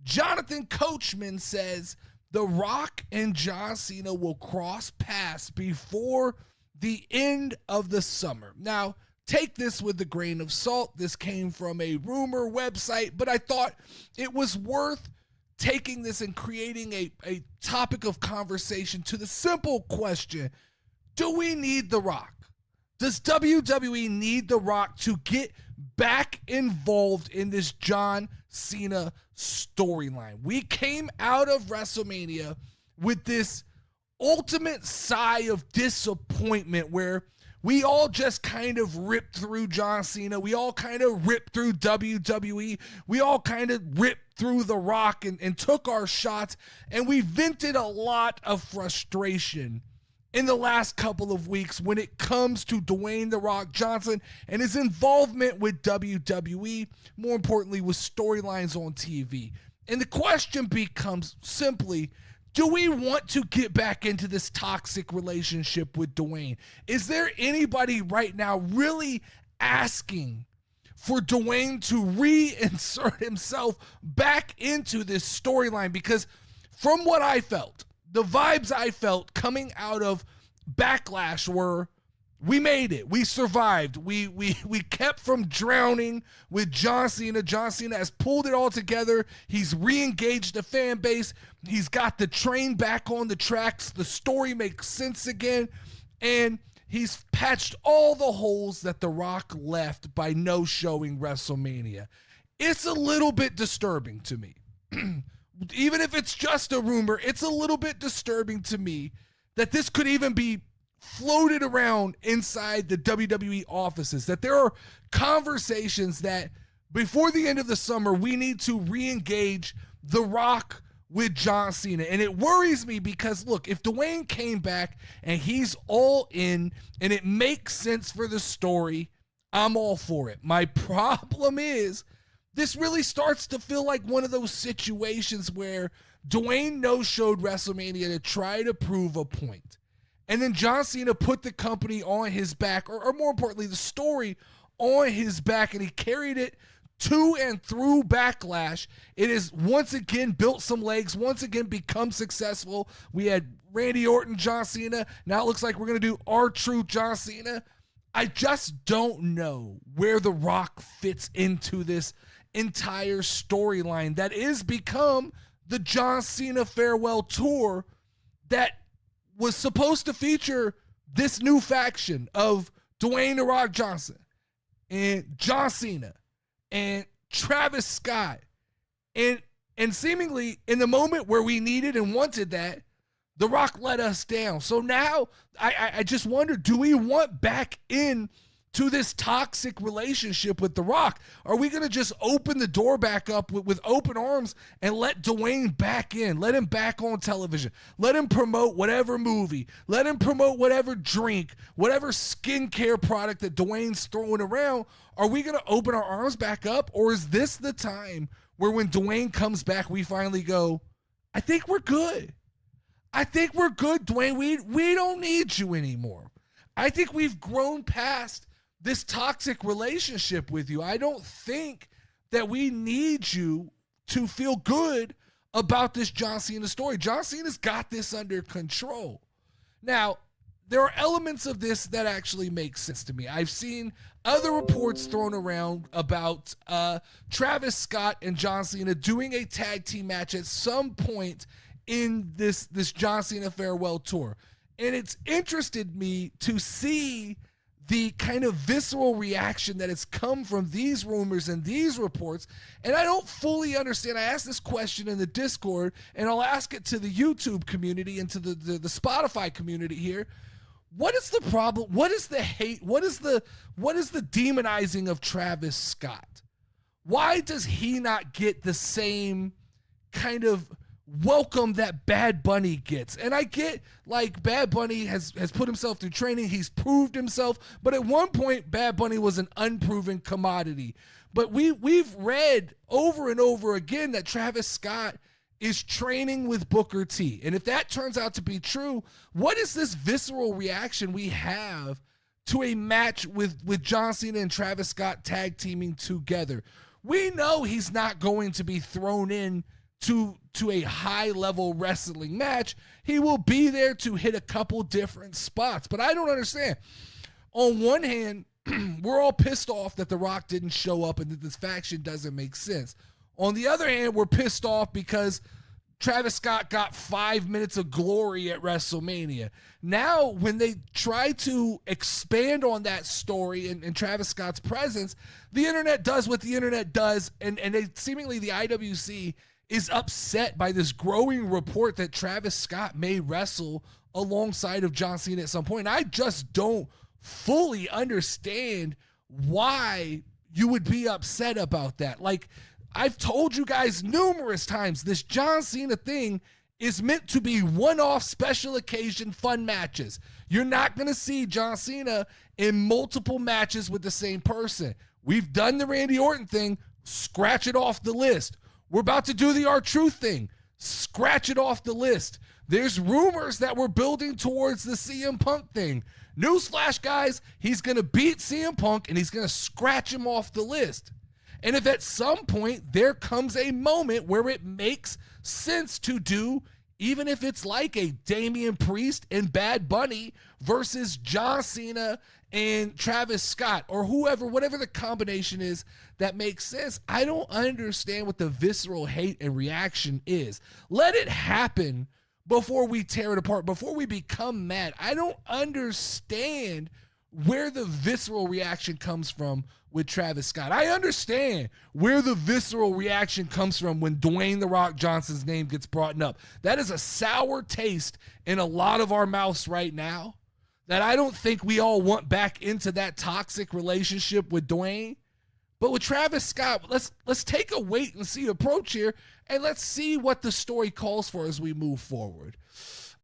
Jonathan Coachman says The Rock and John Cena will cross paths before the end of the summer. Now, take this with a grain of salt. This came from a rumor website, but I thought it was worth taking this and creating a topic of conversation to the simple question, do we need The Rock? Does WWE need The Rock to get back involved in this John Cena storyline? We came out of WrestleMania with this ultimate sigh of disappointment where we all just kind of ripped through John Cena. We all kind of ripped through WWE. We all kind of ripped through The Rock and took our shots. And we vented a lot of frustration in the last couple of weeks when it comes to Dwayne The Rock Johnson and his involvement with WWE, more importantly, with storylines on TV. And the question becomes simply, do we want to get back into this toxic relationship with Dwayne? Is there anybody right now really asking for Dwayne to reinsert himself back into this storyline? Because from what I felt, the vibes I felt coming out of Backlash were, we made it. We survived. We kept from drowning with John Cena. John Cena has pulled it all together. He's re-engaged the fan base. He's got the train back on the tracks. The story makes sense again. And he's patched all the holes that The Rock left by no-showing WrestleMania. It's a little bit disturbing to me. Even if it's just a rumor, it's a little bit disturbing to me that this could even be floated around inside the WWE offices, that there are conversations that before the end of the summer, we need to re-engage The Rock with John Cena. And it worries me because, look, if Dwayne came back and he's all in and it makes sense for the story, I'm all for it. My problem is, this really starts to feel like one of those situations where Dwayne no-showed WrestleMania to try to prove a point. And then John Cena put the company on his back, or more importantly, the story on his back, and he carried it to and through Backlash. It has once again built some legs, once again become successful. We had Randy Orton, John Cena. Now it looks like we're going to do R-Truth, John Cena. I just don't know where The Rock fits into this entire storyline that is become the John Cena Farewell Tour that was supposed to feature this new faction of Dwayne The Rock Johnson and John Cena and Travis Scott. And seemingly in the moment where we needed and wanted that, The Rock let us down. So now I just wonder, do we want back in to this toxic relationship with The Rock? Are we going to just open the door back up with open arms and let Dwayne back in? Let him back on television. Let him promote whatever movie. Let him promote whatever drink, whatever skincare product that Dwayne's throwing around. Are we going to open our arms back up? Or is this the time where when Dwayne comes back, we finally go, I think we're good. I think we're good, Dwayne. We don't need you anymore. I think we've grown past this toxic relationship with you. I don't think that we need you to feel good about this John Cena story. John Cena's got this under control. Now, there are elements of this that actually make sense to me. I've seen other reports thrown around about Travis Scott and John Cena doing a tag team match at some point in this John Cena Farewell Tour. And it's interested me to see the kind of visceral reaction that has come from these rumors and these reports. And I don't fully understand. I asked this question in the Discord, and I'll ask it to the YouTube community and to the Spotify community here. What is the problem? What is the hate? What is the demonizing of Travis Scott? Why does he not get the same kind of welcome that Bad Bunny gets? And I get, like, Bad Bunny has put himself through training. He's proved himself. But at one point, Bad Bunny was an unproven commodity. But we've read over and over again that Travis Scott is training with Booker T. And if that turns out to be true, what is this visceral reaction we have to a match with John Cena and Travis Scott tag teaming together? We know he's not going to be thrown in to a high level wrestling match. He will be there to hit a couple different spots. But I don't understand. On one hand, we're all pissed off that The Rock didn't show up and that this faction doesn't make sense. On the other hand, we're pissed off because Travis Scott got 5 minutes of glory at WrestleMania. Now, when they try to expand on that story and Travis Scott's presence, the internet does what the internet does, and seemingly the IWC is upset by this growing report that Travis Scott may wrestle alongside of John Cena at some point. I just don't fully understand why you would be upset about that. Like, I've told you guys numerous times, this John Cena thing is meant to be one-off special occasion fun matches. You're not going to see John Cena in multiple matches with the same person. We've done the Randy Orton thing, scratch it off the list. We're about to do the R-Truth thing, scratch it off the list. There's rumors that we're building towards the CM Punk thing. Newsflash, guys, he's going to beat CM Punk and he's going to scratch him off the list. And if at some point there comes a moment where it makes sense to do, even if it's like a Damian Priest and Bad Bunny versus John Cena and Travis Scott or whoever, whatever the combination is that makes sense, I don't understand what the visceral hate and reaction is. Let it happen before we tear it apart, before we become mad. I don't understand where the visceral reaction comes from with Travis Scott. I understand where the visceral reaction comes from when Dwayne "The Rock" Johnson's name gets brought up. That is a sour taste in a lot of our mouths right now that I don't think we all want back into that toxic relationship with Dwayne. But with Travis Scott, let's take a wait and see approach here, and let's see what the story calls for as we move forward.